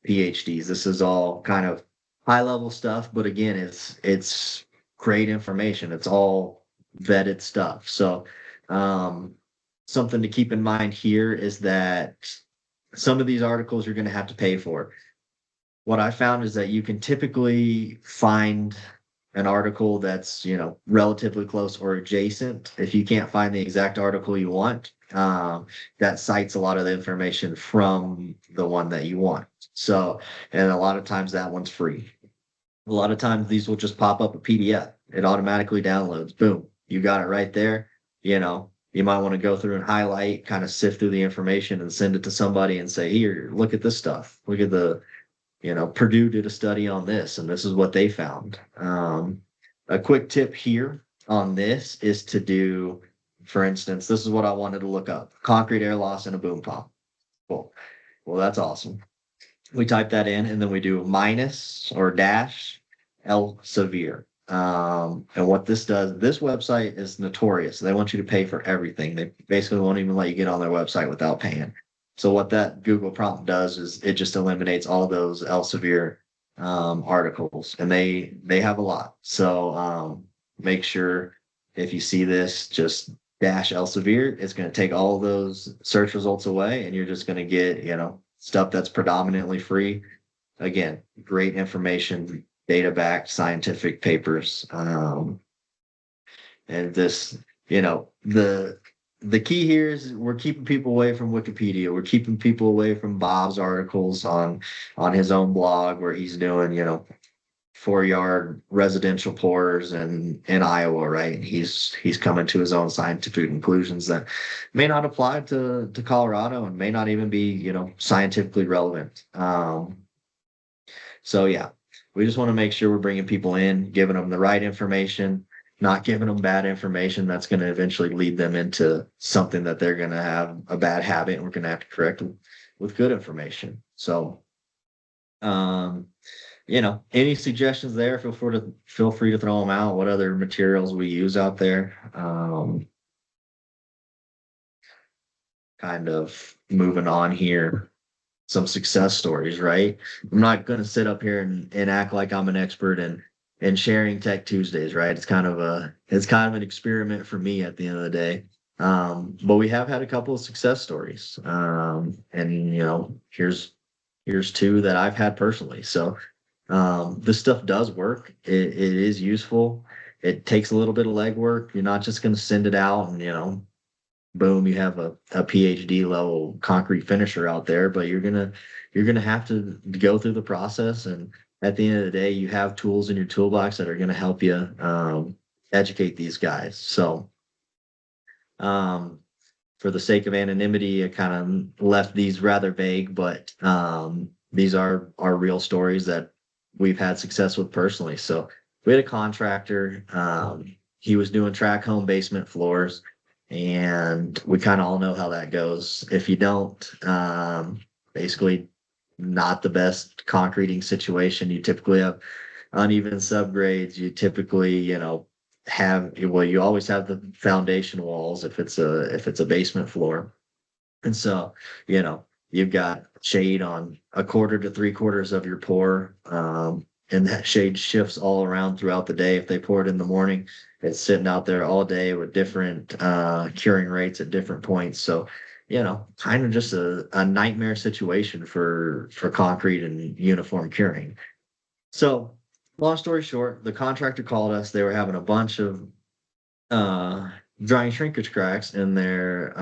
PhDs. This is all kind of high level stuff, but again, it's great information. It's all vetted stuff. So something to keep in mind here is that some of these articles you're going to have to pay for. What I found is that you can typically find an article that's, relatively close or adjacent. If you can't find the exact article you want, that cites a lot of the information from the one that you want. So, and a lot of times that one's free. A lot of times these will just pop up a PDF. It automatically downloads. Boom. You got it right there. You might want to go through and highlight, kind of sift through the information and send it to somebody and say, here, look at this stuff. Look at Purdue did a study on this, and this is what they found. A quick tip here on this is to do, for instance, this is what I wanted to look up: concrete air loss in a boom pump. Cool. Well, that's awesome. We type that in, and then we do minus or dash L severe. And what this does, this website is notorious. They want you to pay for everything. They basically won't even let you get on their website without paying. So what that Google prompt does is it just eliminates all those Elsevier articles, and they have a lot. So make sure if you see this, just dash Elsevier. It's going to take all those search results away, and you're just going to get stuff that's predominantly free. Again, great information, data backed scientific papers, and this the key here is we're keeping people away from Wikipedia. We're keeping people away from Bob's articles on his own blog where he's doing, 4-yard residential pours in Iowa, right? He's coming to his own scientific conclusions that may not apply to Colorado and may not even be, scientifically relevant. So yeah, we just want to make sure we're bringing people in, giving them the right information, not giving them bad information that's going to eventually lead them into something that they're going to have a bad habit, and we're going to have to correct them with good information. So, any suggestions there? Feel free to throw them out. What other materials we use out there? Kind of moving on here. Some success stories, right? I'm not going to sit up here and act like I'm an expert in sharing Tech Tuesdays, right? It's kind of an experiment for me at the end of the day. But we have had a couple of success stories. And here's two that I've had personally. So this stuff does work. It is useful. It takes a little bit of legwork. You're not just going to send it out and boom, you have a PhD level concrete finisher out there, but you're gonna have to go through the process and at the end of the day, you have tools in your toolbox that are going to help you educate these guys. So, um, for the sake of anonymity, I kind of left these rather vague, but these are real stories that we've had success with personally. So we had a contractor. He was doing track home basement floors, and we kind of all know how that goes. If you don't, basically, not the best concreting situation. You typically have uneven subgrades. You typically, have well, you always have the foundation walls if it's a basement floor. And so, you've got shade on a quarter to three quarters of your pour. And that shade shifts all around throughout the day. If they pour it in the morning, it's sitting out there all day with different curing rates at different points. So, kind of just a nightmare situation for concrete and uniform curing. So, long story short, the contractor called us. They were having a bunch of uh, drying shrinkage cracks in their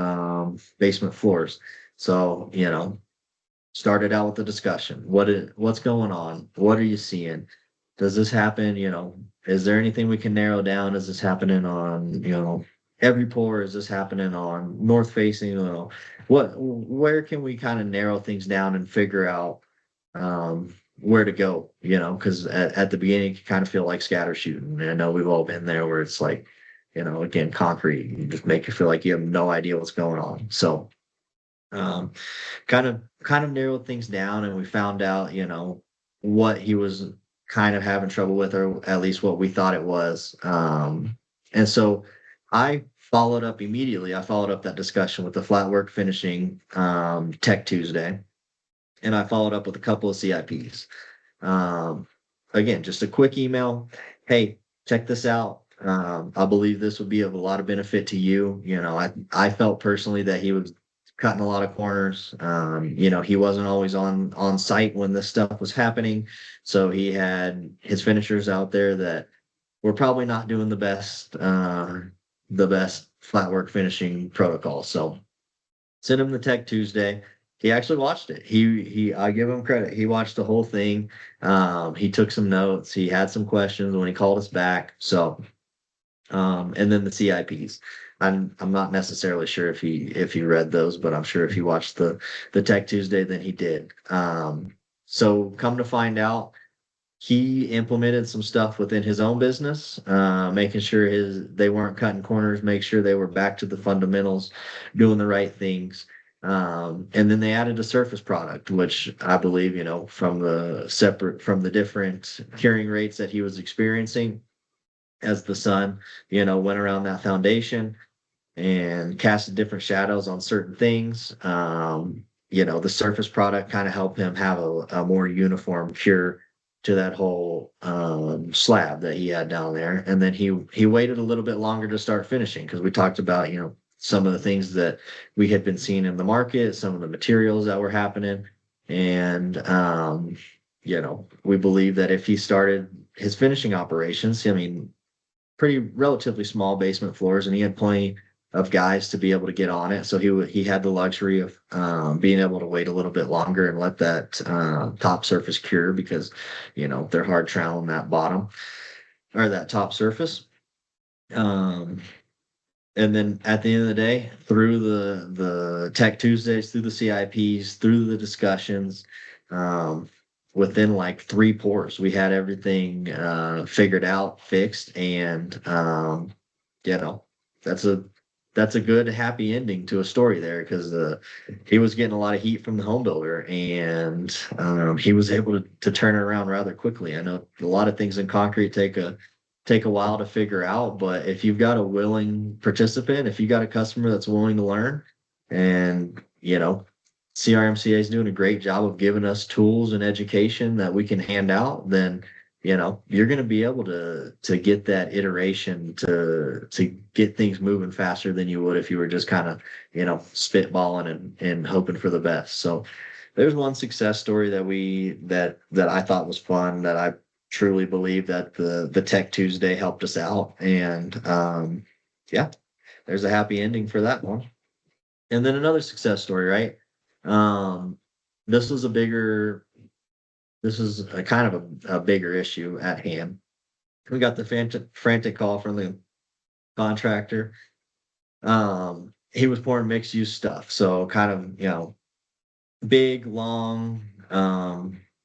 basement floors. So, started out with the discussion. What's going on? What are you seeing? Does this happen? Is there anything we can narrow down? Is this happening on, every pour? Is this happening on north facing? Where can we kind of narrow things down and figure out where to go? Because at the beginning, you kind of feel like scatter shooting. And I know we've all been there where it's like, again, concrete, you just make you feel like you have no idea what's going on. So, um, kind of narrowed things down, and we found out, what he was kind of having trouble with, or at least what we thought it was. And so I followed up immediately. I followed up that discussion with the flat work finishing Tech Tuesday, and I followed up with a couple of CIPs. Um, Again, just a quick email. Hey, check this out. I believe this would be of a lot of benefit to you. I felt personally that he was cutting a lot of corners. He wasn't always on site when this stuff was happening, so he had his finishers out there that were probably not doing the best flat work finishing protocol. So sent him the Tech Tuesday. He actually watched it. I give him credit. He watched the whole thing. He took some notes. He had some questions when he called us back. So, and then the CIPs. I'm not necessarily sure if he read those, but I'm sure if he watched the Tech Tuesday, then he did. So come to find out, he implemented some stuff within his own business, making sure they weren't cutting corners, make sure they were back to the fundamentals, doing the right things. And then they added a surface product, which I believe, from the different curing rates that he was experiencing as the sun, went around that foundation and casted different shadows on certain things. The surface product kind of helped him have a more uniform cure to that whole slab that he had down there. And then he waited a little bit longer to start finishing, because we talked about, some of the things that we had been seeing in the market, some of the materials that were happening. And, we believe that if he started his finishing operations, I mean, pretty relatively small basement floors, and he had plenty of guys to be able to get on it. So he had the luxury of being able to wait a little bit longer and let that top surface cure, because they're hard troweling that bottom or that top surface. Um, and then at the end of the day, through the Tech Tuesdays, through the CIPs, through the discussions, um, within like three pours, we had everything figured out, fixed, and you know, that's a good happy ending to a story there, because he was getting a lot of heat from the home builder, and he was able to turn it around rather quickly. I know a lot of things in concrete take a while to figure out, but if you've got a willing participant, if you got a customer that's willing to learn, and CRMCA is doing a great job of giving us tools and education that we can hand out, then you're going to be able to get that iteration to get things moving faster than you would if you were just kind of spitballing and hoping for the best. So there's one success story that I thought was fun, that I truly believe that the Tech Tuesday helped us out. And yeah, there's a happy ending for that one. And then another success story, right? Um, this was a bigger this is a kind of a bigger issue at hand. We got the frantic call from the contractor. He was pouring mixed use stuff, so kind of, big, long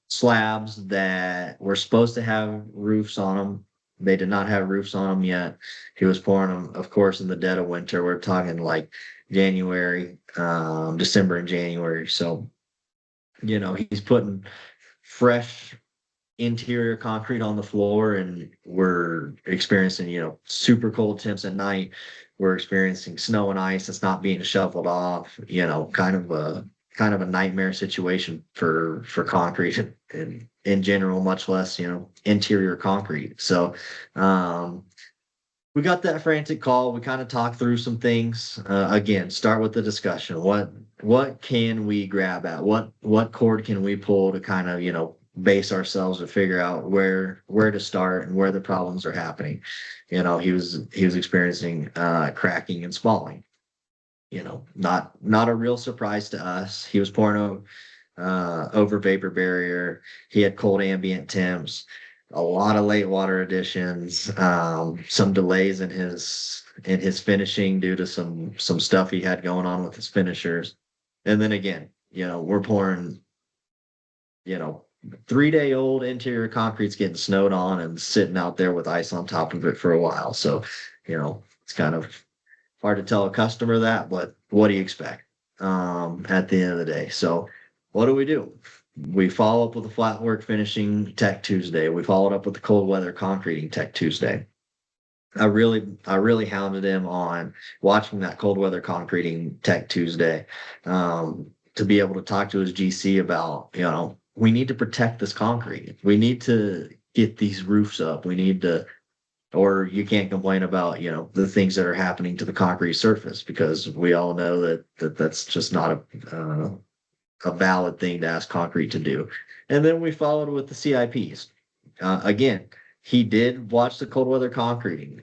slabs that were supposed to have roofs on them. They did not have roofs on them yet. He was pouring them, of course, in the dead of winter. We're talking like January, December and January. So, he's putting fresh interior concrete on the floor, and we're experiencing, super cold temps at night. We're experiencing snow and ice that's not being shoveled off, kind of a nightmare situation for concrete and in general, much less, interior concrete. So we got that frantic call. We kind of talked through some things. Again, start with the discussion. What can we grab at? What cord can we pull to kind of, base ourselves to figure out where to start and where the problems are happening. He was experiencing cracking and spalling. Not a real surprise to us. He was pouring over vapor barrier. He had cold ambient temps, a lot of late water additions, some delays in his finishing due to some stuff he had going on with his finishers. And then again, we're pouring, you know, 3-day old interior concrete's getting snowed on and sitting out there with ice on top of it for a while. So, it's kind of hard to tell a customer that, but what do you expect at the end of the day? So what do? We follow up with the flat work finishing Tech Tuesday. We followed up with the cold weather concreting Tech Tuesday. I really hounded him on watching that cold weather concreting Tech Tuesday, to be able to talk to his GC about, we need to protect this concrete. We need to get these roofs up. We need to, or you can't complain about, the things that are happening to the concrete surface, because we all know that's just not a valid thing to ask concrete to do. And then we followed with the CIPs. Again, he did watch the cold weather concreting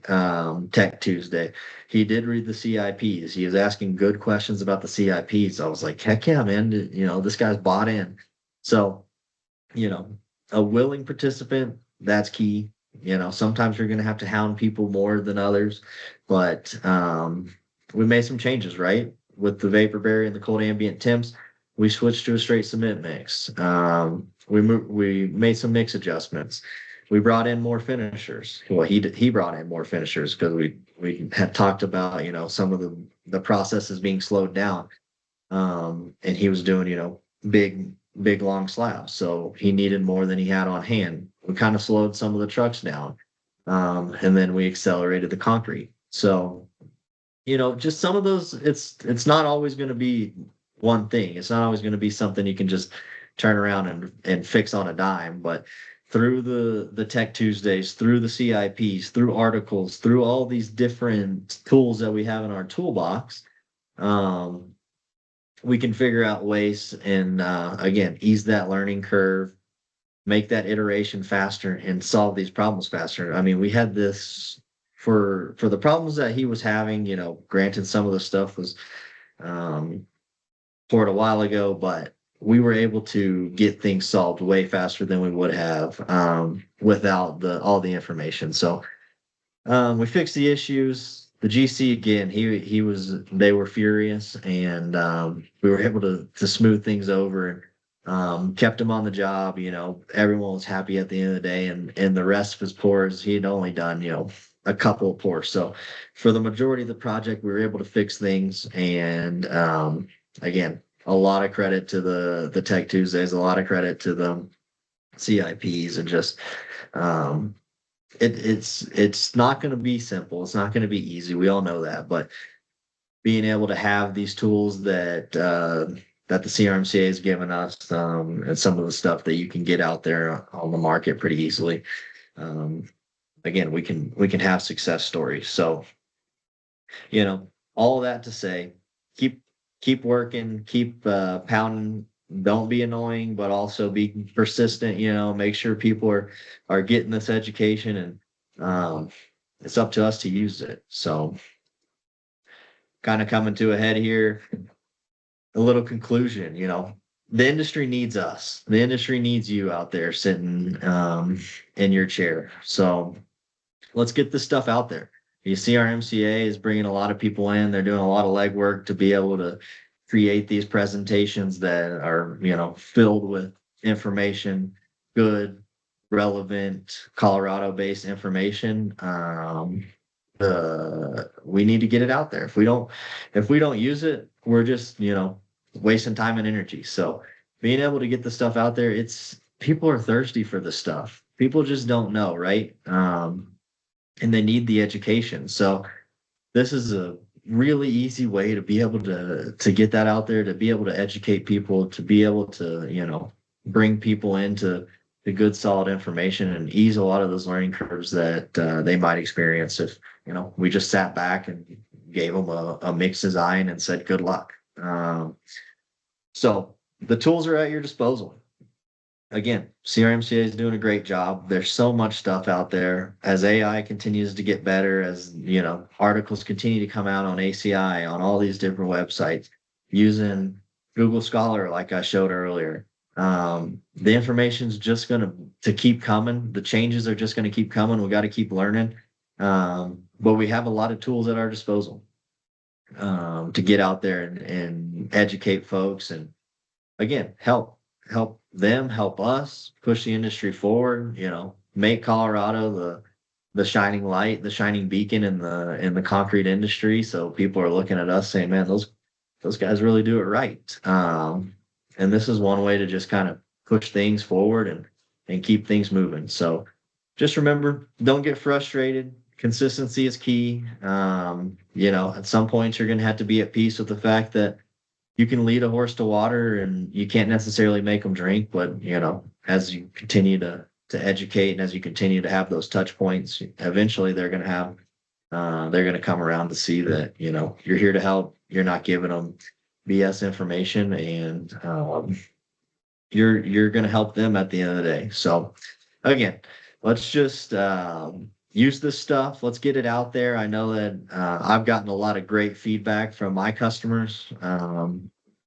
Tech Tuesday. He did read the CIPs. He was asking good questions about the CIPs. I was like, heck yeah, man! This guy's bought in. So, a willing participant, that's key. Sometimes you're going to have to hound people more than others, but we made some changes, right? With the vapor barrier and the cold ambient temps, we switched to a straight cement mix. We made some mix adjustments. We brought in more finishers. Well, he brought in more finishers because we had talked about, some of the processes being slowed down. And he was doing, big long slabs, so he needed more than he had on hand. We kind of slowed some of the trucks down, and then we accelerated the concrete. So, just some of those. It's not always going to be one thing. It's not always going to be something you can just turn around and fix on a dime. But through the Tech Tuesdays, through the CIPs, through articles, through all these different tools that we have in our toolbox, we can figure out ways and, again, ease that learning curve, make that iteration faster, and solve these problems faster. I mean, we had this for the problems that he was having. Granted, some of the stuff was poured a while ago, but we were able to get things solved way faster than we would have without all the information. So we fixed the issues. The GC again, they were furious, and we were able to smooth things over and kept him on the job. Everyone was happy at the end of the day, and the rest of his pours, he had only done, a couple of pours. So for the majority of the project, we were able to fix things. And again, a lot of credit to the Tech Tuesdays, a lot of credit to the CIPs, and just it's not going to be simple. It's not going to be easy. We all know that, but being able to have these tools that the CRMCA has given us, and some of the stuff that you can get out there on the market pretty easily. Again, we can have success stories. So, all of that to say, keep working, keep pounding. Don't be annoying, but also be persistent. Make sure people are getting this education, and it's up to us to use it. So, kind of coming to a head here, a little conclusion. the industry needs us. The industry needs you out there sitting in your chair. So let's get this stuff out there. You see, our MCA is bringing a lot of people in. They're doing a lot of legwork to be able to create these presentations that are, filled with information, good, relevant, Colorado-based information. We need to get it out there. If we don't use it, we're just, wasting time and energy. So being able to get the stuff out there, it's people are thirsty for the stuff. People just don't know, right? And they need the education. So this is a really easy way to be able to get that out there, to be able to educate people, to be able to, bring people into the good solid information and ease a lot of those learning curves that they might experience if, we just sat back and gave them a mixed design and said good luck. So the tools are at your disposal. Again, CRMCA is doing a great job. There's so much stuff out there. As AI continues to get better, as articles continue to come out on ACI, on all these different websites, using Google Scholar, like I showed earlier. The information's just going to keep coming. The changes are just going to keep coming. We got to keep learning. But we have a lot of tools at our disposal to get out there and educate folks and again help them, help us push the industry forward, make Colorado the shining light, the shining beacon in the concrete industry. So people are looking at us saying, man, those guys really do it right. And this is one way to just kind of push things forward and keep things moving. So just remember, don't get frustrated. Consistency is key. At some points you're going to have to be at peace with the fact that you can lead a horse to water and you can't necessarily make them drink, but as you continue to educate and as you continue to have those touch points, eventually they're going to come around to see that, you're here to help. You're not giving them BS information and you're going to help them at the end of the day. So again, let's just use this stuff. Let's get it out there. I know that I've gotten a lot of great feedback from my customers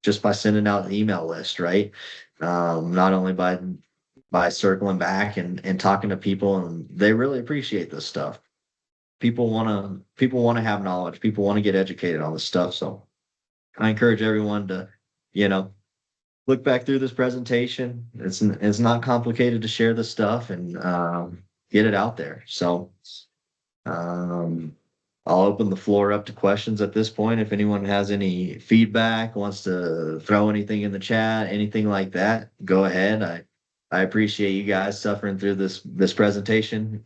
just by sending out the email list, right? Not only by circling back and talking to people, and they really appreciate this stuff. People want to have knowledge. People want to get educated on this stuff. So I encourage everyone to, look back through this presentation. It's not complicated to share this stuff and get it out there. So I'll open the floor up to questions at this point. If anyone has any feedback, wants to throw anything in the chat, anything like that, go ahead. I appreciate you guys suffering through this presentation,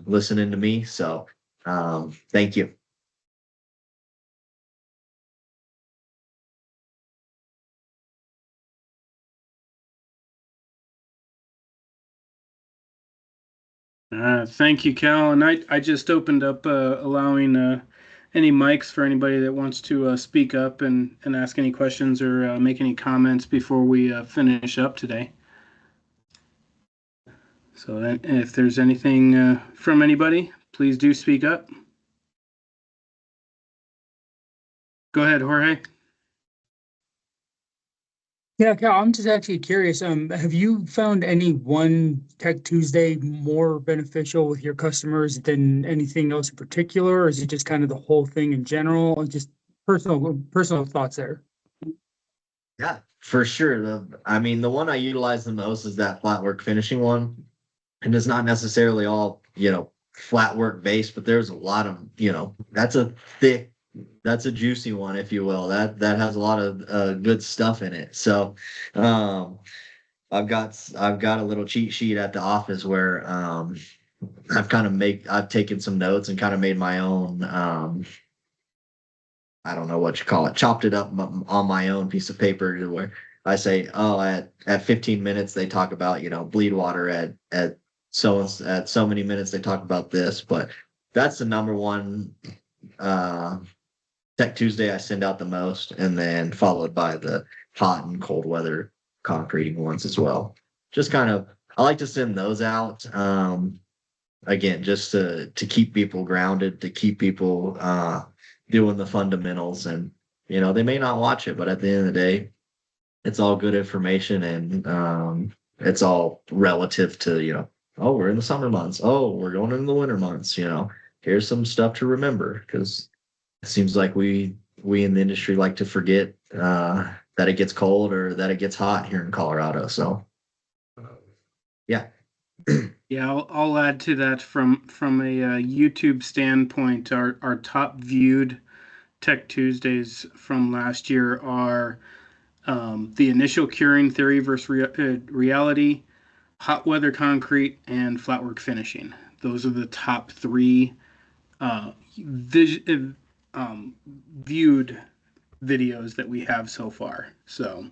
listening to me. So thank you. Thank you, Cal. And I just opened up allowing any mics for anybody that wants to speak up and ask any questions or make any comments before we finish up today. So if there's anything from anybody, please do speak up. Go ahead, Jorge. Yeah, Cal, I'm just actually curious. Have you found any one Tech Tuesday more beneficial with your customers than anything else in particular, or is it just kind of the whole thing in general? Or just personal thoughts there. Yeah, for sure. The one I utilize the most is that flat work finishing one. And it's not necessarily all, flat work based, but there's a lot of, that's a juicy one, if you will. That has a lot of good stuff in it. So I've got a little cheat sheet at the office where I've taken some notes and kind of made my own I don't know what you call it, chopped it up on my own piece of paper to where I say, oh, at 15 minutes they talk about, bleed water at so many minutes they talk about this, but that's the number one Tech Tuesday I send out the most, and then followed by the hot and cold weather concreting ones as well. Just kind of, I like to send those out. Again, just to keep people grounded, to keep people doing the fundamentals, and they may not watch it, but at the end of the day, it's all good information, and it's all relative to, oh, we're in the summer months. Oh, we're going into the winter months, here's some stuff to remember, because it seems like we in the industry like to forget that it gets cold or that it gets hot here in Colorado. So yeah. Yeah, I'll add to that from a YouTube standpoint. Our top viewed Tech Tuesdays from last year are the initial curing theory versus reality, hot weather concrete, and flatwork finishing. Those are the top three uh, vis- viewed videos that we have so far. So,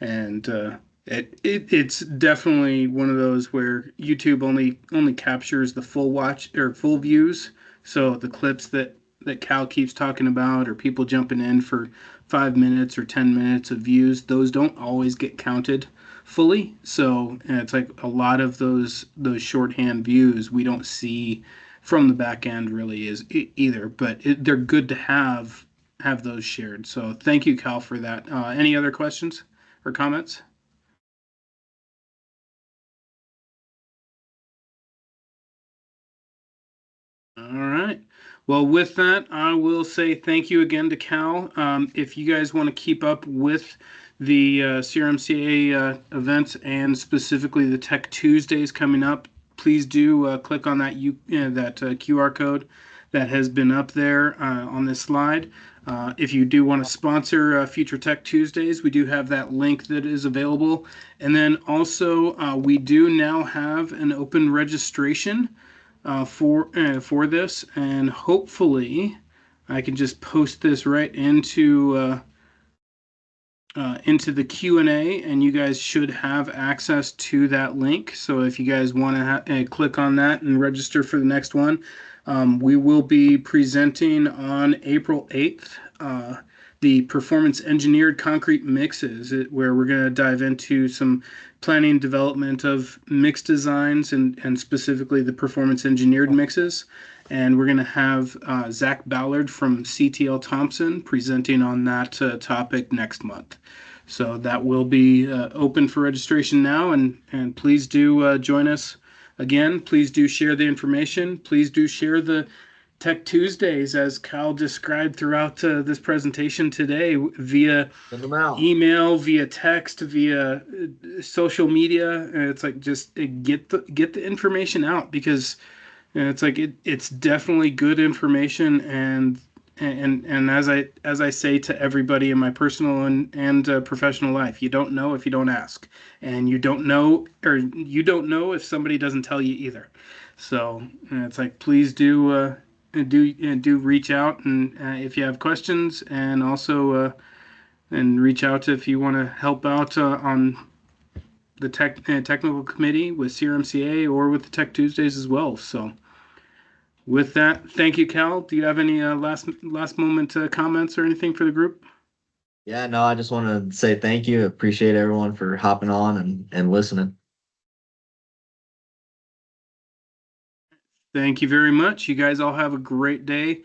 and it's definitely one of those where YouTube only captures the full watch or full views. So the clips that Cal keeps talking about, or people jumping in for 5 minutes or 10 minutes of views, those don't always get counted fully. So and it's like a lot of those shorthand views we don't see from the back end really is either, but they're good to have those shared. So thank you, Cal, for that. Any other questions or comments? All right. Well, with that, I will say thank you again to Cal. If you guys want to keep up with the CRMCA events and specifically the Tech Tuesdays coming up, please do click on that QR code that has been up there on this slide. If you do want to sponsor future Tech Tuesdays, we do have that link that is available. And then also, we do now have an open registration for this, and hopefully I can just post this right into the Q&A, and you guys should have access to that link. So if you guys want to click on that and register for the next one, we will be presenting on April 8th the performance engineered concrete mixes, where we're going to dive into some planning and development of mix designs and specifically the performance engineered mixes. And we're going to have Zach Ballard from CTL Thompson presenting on that topic next month. So that will be open for registration now, and please do join us again. Please do share the information. Please do share the Tech Tuesdays as Cal described throughout this presentation today via Send them out. email, via text, via social media. It's like just get the information out, because it's like it's definitely good information, and as I say to everybody in my personal and professional life, you don't know if you don't ask, and you don't know if somebody doesn't tell you either. So it's like please do reach out, and if you have questions, and also and reach out if you want to help out on the technical committee with CRMCA or with the Tech Tuesdays as well. So with that, thank you, Cal. Do you have any last moment comments or anything for the group? Yeah, no, I just want to say thank you. Appreciate everyone for hopping on and listening. Thank you very much. You guys all have a great day.